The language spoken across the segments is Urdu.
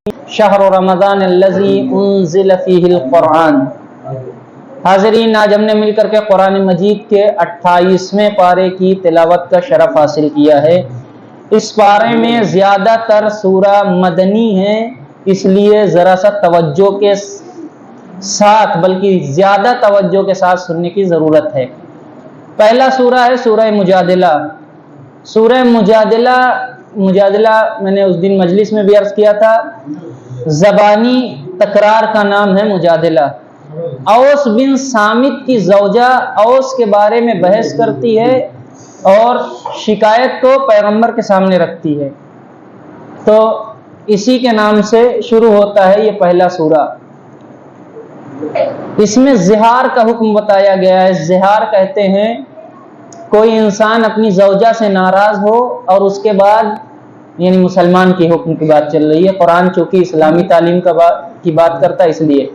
شہر رمضان الذی انزل فیہ القرآن۔ حاضرین، آج ہم نے مل کر کے قرآن مجید کے 28ویں پارے کی تلاوت کا شرف حاصل کیا ہے۔ اس پارے میں زیادہ تر سورہ مدنی ہے، اس لیے ذرا سا توجہ کے ساتھ، بلکہ زیادہ توجہ کے ساتھ سننے کی ضرورت ہے۔ پہلا سورہ ہے سورہ مجادلہ۔ سورہ مجادلہ میں نے اس دن مجلس میں بھی عرض کیا تھا، زبانی تکرار کا نام ہے مجادلہ۔ اوس بن صامت کی زوجہ اوس کے بارے میں بحث کرتی ہے اور شکایت کو پیغمبر کے سامنے رکھتی ہے، تو اسی کے نام سے شروع ہوتا ہے یہ پہلا سورہ۔ اس میں زہار کا حکم بتایا گیا ہے۔ زہار کہتے ہیں کوئی انسان اپنی زوجہ سے ناراض ہو اور اس کے بعد، یعنی مسلمان کی حکم کی بات چل رہی ہے، قرآن چونکہ اسلامی تعلیم کی بات کرتا ہے، اس لیے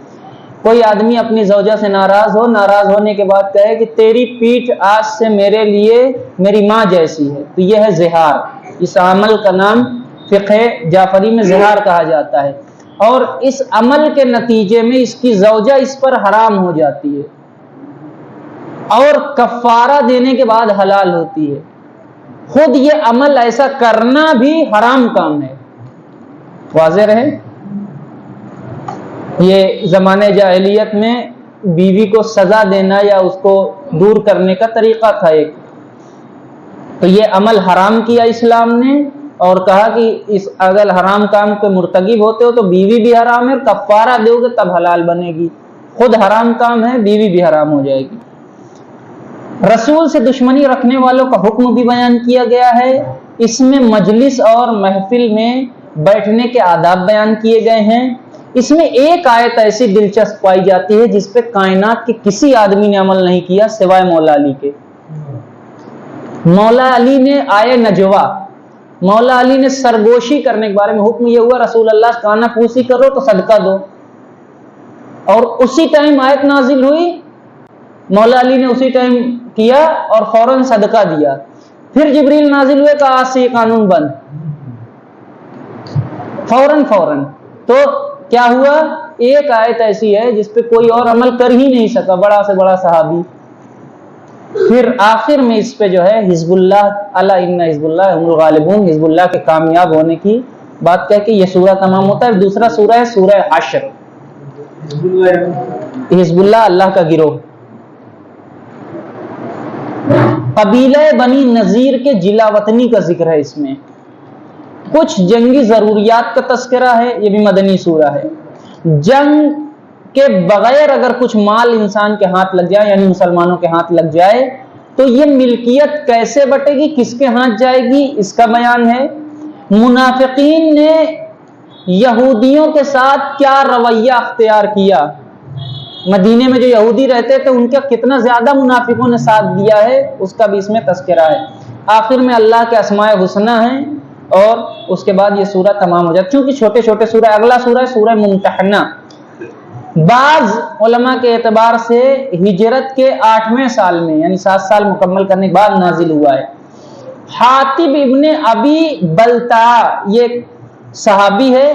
کوئی آدمی اپنی زوجہ سے ناراض ہو، ناراض ہونے کے بعد کہے کہ تیری پیٹھ آج سے میرے لیے میری ماں جیسی ہے، تو یہ ہے زہار۔ اس عمل کا نام فقہ جعفری میں زہار کہا جاتا ہے، اور اس عمل کے نتیجے میں اس کی زوجہ اس پر حرام ہو جاتی ہے اور کفارہ دینے کے بعد حلال ہوتی ہے۔ خود یہ عمل ایسا کرنا بھی حرام کام ہے۔ واضح رہے، یہ زمانے جاہلیت میں بیوی کو سزا دینا یا اس کو دور کرنے کا طریقہ تھا ایک، تو یہ عمل حرام کیا اسلام نے اور کہا کہ اس اگر حرام کام کے مرتکب ہوتے ہو تو بیوی بھی حرام ہے، اور کفارہ دو گے تب حلال بنے گی۔ خود حرام کام ہے، بیوی بھی حرام ہو جائے گی۔ رسول سے دشمنی رکھنے والوں کا حکم بھی بیان کیا گیا ہے۔ اس میں مجلس اور محفل میں بیٹھنے کے آداب بیان کیے گئے ہیں۔ اس میں ایک آیت ایسی دلچسپ پائی جاتی ہے جس پہ کائنات کے کسی آدمی نے عمل نہیں کیا سوائے مولا علی کے۔ مولا علی نے آئے نجوا، مولا علی نے سرگوشی کرنے کے بارے میں حکم یہ ہوا، رسول اللہ کانا پوسی کرو تو صدقہ دو، اور اسی ٹائم آیت نازل ہوئی، مولا علی نے اسی ٹائم کیا اور فوراً صدقہ دیا۔ پھر جبریل نازل ہوئے کہ آج سے یہ قانون بند، فوراً۔ تو کیا ہوا؟ ایک آیت ایسی ہے جس پہ کوئی اور عمل کر ہی نہیں سکا، بڑا سے بڑا صحابی۔ پھر آخر میں اس پہ جو ہے حزب اللہ، الا ان حزب اللہ هم الغالبون، حزب اللہ کے کامیاب ہونے کی بات کہہ کے یہ سورہ تمام ہوتا ہے۔ دوسرا سورہ ہے سورہ حشر۔ حزب اللہ اللہ کا گروہ، قبیلہ بنی نذیر کے جلا وطنی کا ذکر ہے۔ اس میں کچھ جنگی ضروریات کا تذکرہ ہے، یہ بھی مدنی سورہ ہے۔ جنگ کے بغیر اگر کچھ مال انسان کے ہاتھ لگ جائے، یعنی مسلمانوں کے ہاتھ لگ جائے، تو یہ ملکیت کیسے بٹے گی، کس کے ہاتھ جائے گی، اس کا بیان ہے۔ منافقین نے یہودیوں کے ساتھ کیا رویہ اختیار کیا، مدینے میں جو یہودی رہتے تھے ان کا کتنا زیادہ منافقوں نے ساتھ دیا ہے، اس کا بھی اس میں تذکرہ ہے۔ آخر میں اللہ کے اسماء حسنی ہیں، اور اس کے بعد یہ سورہ تمام ہو جاتا ہے۔ چونکہ چھوٹے چھوٹے سورہ، اگلا سورہ ہے سورہ ممتحنہ۔ بعض علماء کے اعتبار سے ہجرت کے 8ویں سال میں، یعنی 7 سال مکمل کرنے کے بعد نازل ہوا ہے۔ حاتب ابن ابی بلتع یہ صحابی ہے،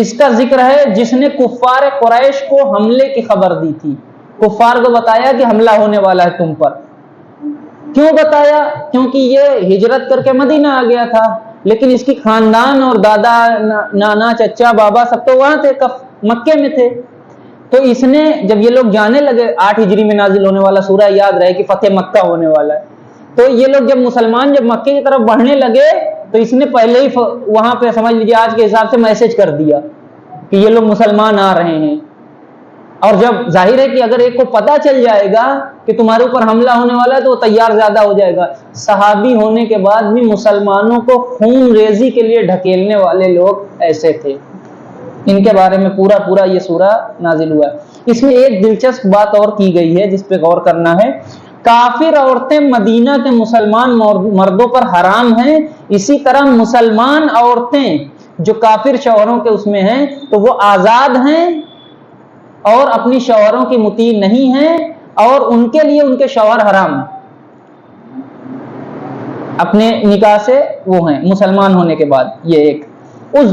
اس کا ذکر ہے جس نے کفار قریش کو حملے کی خبر دی تھی۔ کفار کو بتایا کہ حملہ ہونے والا ہے تم پر۔ کیوں بتایا؟ کیونکہ یہ ہجرت کر کے مدینہ آ گیا تھا، لیکن اس کی خاندان اور دادا، نانا، چچا، بابا سب تو وہاں تھے، مکے میں تھے۔ تو اس نے جب یہ لوگ جانے لگے، 8 ہجری میں نازل ہونے والا سورہ، یاد رہے کہ فتح مکہ ہونے والا ہے، تو یہ لوگ جب مسلمان جب مکے کی طرف بڑھنے لگے تو اس نے پہلے ہی وہاں پہ سمجھ لیجیے آج کے حساب سے میسج کر دیا کہ یہ لوگ مسلمان آ رہے ہیں۔ اور جب ظاہر ہے کہ اگر ایک کو پتہ چل جائے گا کہ تمہارے اوپر حملہ ہونے والا ہے تو وہ تیار زیادہ ہو جائے گا۔ صحابی ہونے کے بعد بھی مسلمانوں کو خون ریزی کے لیے ڈھکیلنے والے لوگ ایسے تھے۔ ان کے بارے میں پورا یہ سورہ نازل ہوا ہے۔ اس میں ایک دلچسپ بات اور کی گئی ہے جس پہ غور کرنا ہے۔ کافر عورتیں مدینہ کے مسلمان مردوں پر حرام ہیں، اسی طرح مسلمان عورتیں جو کافر شوہروں کے اس میں ہیں تو وہ آزاد ہیں اور اپنی شوہروں کی مطیع نہیں ہیں، اور ان کے لیے ان کے شوہر حرام ہیں، اپنے نکاح سے وہ ہیں مسلمان ہونے کے بعد۔ یہ ایک اس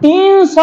300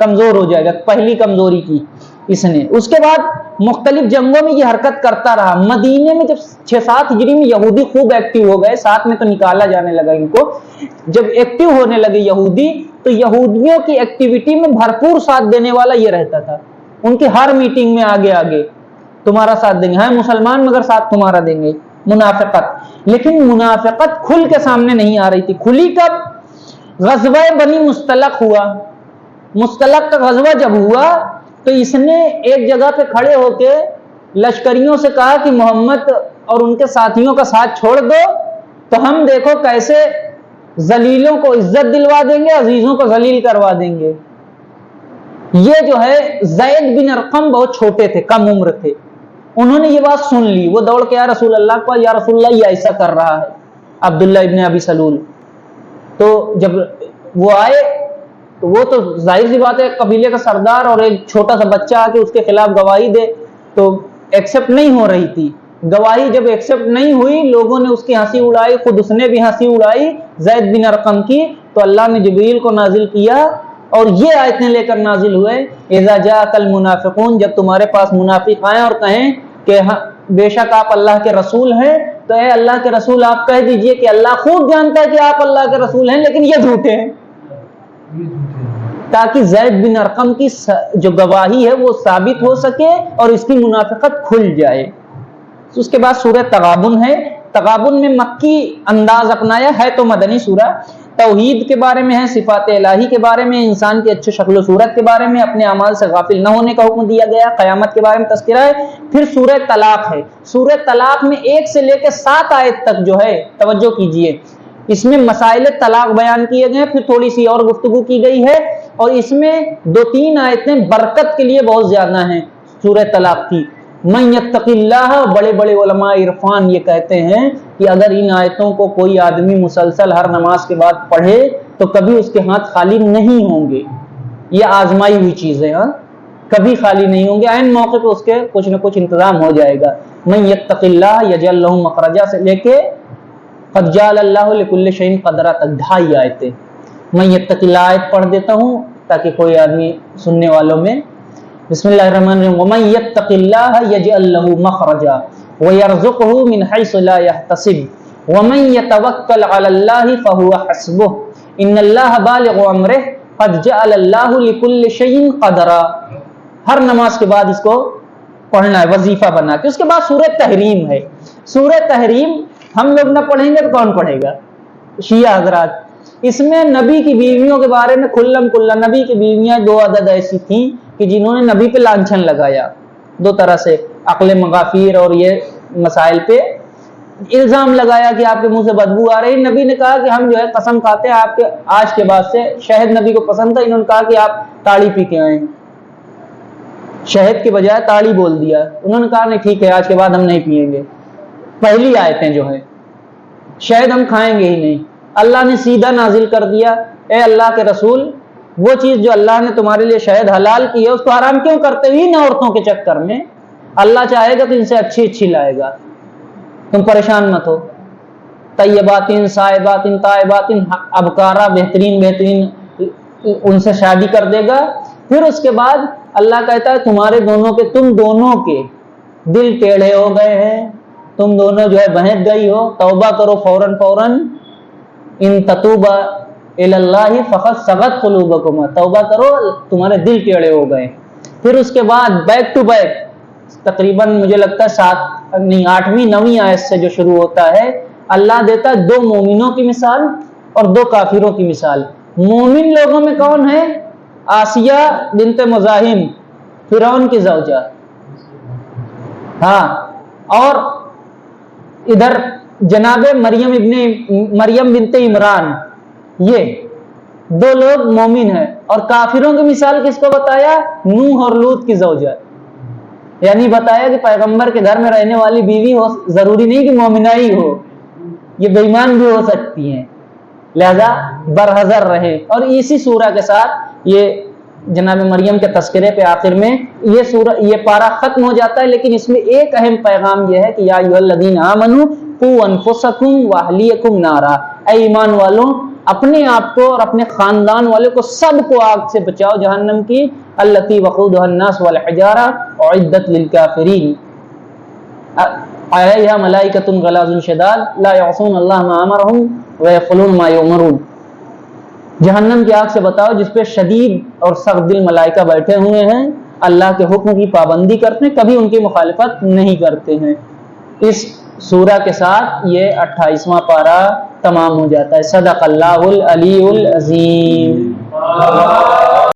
کمزور ہو جائے گا. پہلی کمزوری کی اس نے. اس کے بعد مختلف جنگوں میں یہ حرکت کرتا رہا. مدینے میں جب 6-7 ہجری میں یہودی خوب ایکٹیو ہو گئے, ساتھ میں تو نکالا جانے لگا ان کو, جب ایکٹیو ہونے لگے یہودی تو یہودیوں کی ایکٹیویٹی میں بھرپور ساتھ دینے والا یہ رہتا تھا. ان کی ہر میٹنگ میں آگے آگے تمہارا ساتھ دیں گے, ہیں مسلمان مگر ساتھ تمہارا دیں گے. منافقت, لیکن منافقت کھل کے سامنے نہیں آ رہی تھی. کھلی کب؟ غزوہ بنی مستلق ہوا. مستلق کا غزوہ جب ہوا تو اس نے ایک جگہ پہ کھڑے ہو کے لشکریوں سے کہا کہ محمد اور ان کے ساتھیوں کا ساتھ چھوڑ دو تو ہم دیکھو کیسے ذلیلوں کو عزت دلوا دیں گے, عزیزوں کو ذلیل کروا دیں گے. یہ جو ہے زید بن ارقم بہت چھوٹے تھے, کم عمر تھے. انہوں نے یہ بات سن لی, وہ دوڑ کے یا رسول اللہ کو, یا رسول اللہ یہ ایسا کر رہا ہے عبداللہ ابن ابی سلول. تو جب وہ آئے تو وہ تو ظاہر سی بات ہے قبیلے کا سردار اور ایک چھوٹا سا بچہ آ کے اس کے خلاف گواہی دے تو ایکسپٹ نہیں ہو رہی تھی. گواہی جب ایکسپٹ نہیں ہوئی, لوگوں نے اس کی ہنسی اڑائی, خود اس نے بھی ہنسی اڑائی زید بن ارقم کی, تو اللہ نے جبریل کو نازل کیا اور یہ آیتیں لے کر نازل ہوئے, اذا جاءک المنافقون, جب تمہارے پاس منافق آئیں اور کہیں کہ بے شک آپ اللہ کے رسول ہیں, تو اے اللہ کے رسول آپ کہہ دیجئے کہ اللہ خوب جانتا ہے کہ آپ اللہ کے رسول ہیں لیکن یہ جھوٹے ہیں, تاکہ زید بن ارقم کی جو گواہی ہے وہ ثابت ہو سکے اور اس کی منافقت کھل جائے. اس کے بعد سورہ تغابن ہے. تغابن میں مکی انداز اپنایا ہے, تو مدنی سورہ. توحید کے بارے میں ہے, صفات الہی کے بارے میں, انسان کی اچھی شکل و صورت کے بارے میں, اپنے اعمال سے غافل نہ ہونے کا حکم دیا گیا, قیامت کے بارے میں تذکرہ ہے. پھر سورہ طلاق ہے. سورہ طلاق میں 1 سے لے کے 7 آیت تک جو ہے توجہ کیجئے, اس میں مسائل طلاق بیان کیے گئے, پھر تھوڑی سی اور گفتگو کی گئی ہے, اور اس میں 2-3 آیتیں برکت کے لیے بہت زیادہ ہیں سورہ طلاق کی. من یتق اللہ, بڑے بڑے علماء عرفان یہ کہتے ہیں کہ اگر ان آیتوں کو کوئی آدمی مسلسل ہر نماز کے بعد پڑھے تو کبھی اس کے ہاتھ خالی نہیں ہوں گے. یہ آزمائی ہوئی چیزیں, کبھی خالی نہیں ہوں گے, عین موقع پہ اس کے کچھ نہ کچھ انتظام ہو جائے گا. من یتق اللہ یجعل لہ مخرجا سے لے کے قد جعل اللہ لکل شیء قدرا تک 2.5 آیتیں. میں یتق اللہ آیت پڑھ دیتا ہوں تاکہ کوئی آدمی سننے والوں میں. بسم اللہ الرحمن الرحیم. ومن یتق اللہ یجعل لہ مخرجا ویرزقہ من حیث لا یحتسب ومن یتوکل علی اللہ فہو حسبہ ان اللہ بالغ امرہ قد جعل اللہ لکل شیء قدرا. ہر نماز کے بعد اس کو پڑھنا ہے وظیفہ بنا کے. اس کے بعد سورہ تحریم ہے. سورہ تحریم ہم لوگ نہ پڑھیں گے تو کون پڑھے گا؟ شیعہ حضرات. اس میں نبی کی بیویوں کے بارے میں کھلم کھلا, نبی کی بیویاں 2 عدد ایسی تھیں کہ جنہوں نے نبی پہ لانچھن لگایا 2 طرح سے, عقل مغافیر اور یہ مسائل پہ الزام لگایا کہ آپ کے منہ سے بدبو آ رہی. نبی نے کہا کہ ہم جو ہے قسم کھاتے ہیں آپ کے آج کے بعد سے, شہد نبی کو پسند تھا, انہوں نے کہا کہ آپ تاڑی پی کے آئیں, شہد کے بجائے تاڑی بول دیا. انہوں نے کہا نہیں ٹھیک ہے آج کے بعد ہم نہیں پیئیں گے. پہلی آیتیں جو ہیں شہد ہم کھائیں گے ہی نہیں. اللہ نے سیدھا نازل کر دیا, اے اللہ کے رسول وہ چیز جو اللہ نے تمہارے لیے شہد حلال کی ہے اس کو حرام کیوں کرتے ہوئی نا عورتوں کے چکر میں؟ اللہ چاہے گا تو ان سے اچھی لائے گا, تم پریشان مت ہو. طیبات صائبات طائبات ابکارا, بہترین ان سے شادی کر دے گا. پھر اس کے بعد اللہ کہتا ہے تمہارے دونوں کے, تم دونوں کے دل ٹیڑھے ہو گئے ہیں, تم دونوں جو ہے بہک گئی ہو, توبہ کرو فوراً. ان تتوبا الی اللہ فقد صغت قلوبکما, توبہ کرو تمہارے دل ٹیڑھے ہو گئے. پھر اس کے بعد بیک ٹو بیک تقریباً مجھے لگتا ہے 8ویں 9ویں آیت سے جو شروع ہوتا ہے, اللہ دیتا ہے 2 مومنوں کی مثال اور 2 کافروں کی مثال. مومن لوگوں میں کون ہے؟ آسیہ بنت مزاحم, فرعون کی زوجہ, ہاں, اور ادھر جناب مریم بنت عمران, یہ 2 لوگ مومن ہیں. اور کافروں کی مثال کس کو بتایا؟ نوح اور لوط کی زوجہ. یعنی بتایا کہ پیغمبر کے گھر میں رہنے والی بیوی ہو, ضروری نہیں کہ مومنہ ہی ہو, یہ بے ایمان بھی ہو سکتی ہیں, لہذا برحذر رہے. اور اسی سورہ کے ساتھ یہ جناب مریم کے تذکرے پہ آخر میں یہ پارہ ختم ہو جاتا ہے. لیکن اس میں ایک اہم پیغام یہ ہے کہ یا ایھا الذین آمنوا قوا انفسکم واہلیکم نارا, اے ایمان والوں اپنے آپ کو اور اپنے خاندان والے کو سب کو آگ سے بچاؤ جہنم کی، التی وقودها الناس والحجارہ اعدت للکافرین علیہا ملائکۃ غلاظ شداد لا یعصون اللہ ما امرہم ویفعلون ما یؤمرون۔ جہنم کی آگ سے بتاؤ جس پہ شدید اور سخت دل ملائکہ بیٹھے ہوئے ہیں، اللہ کے حکم کی پابندی کرتے ہیں، کبھی ان کی مخالفت نہیں کرتے ہیں۔ اس سورہ کے ساتھ یہ 28واں پارہ تمام ہو جاتا ہے۔ صدق اللہ العلی العظیم۔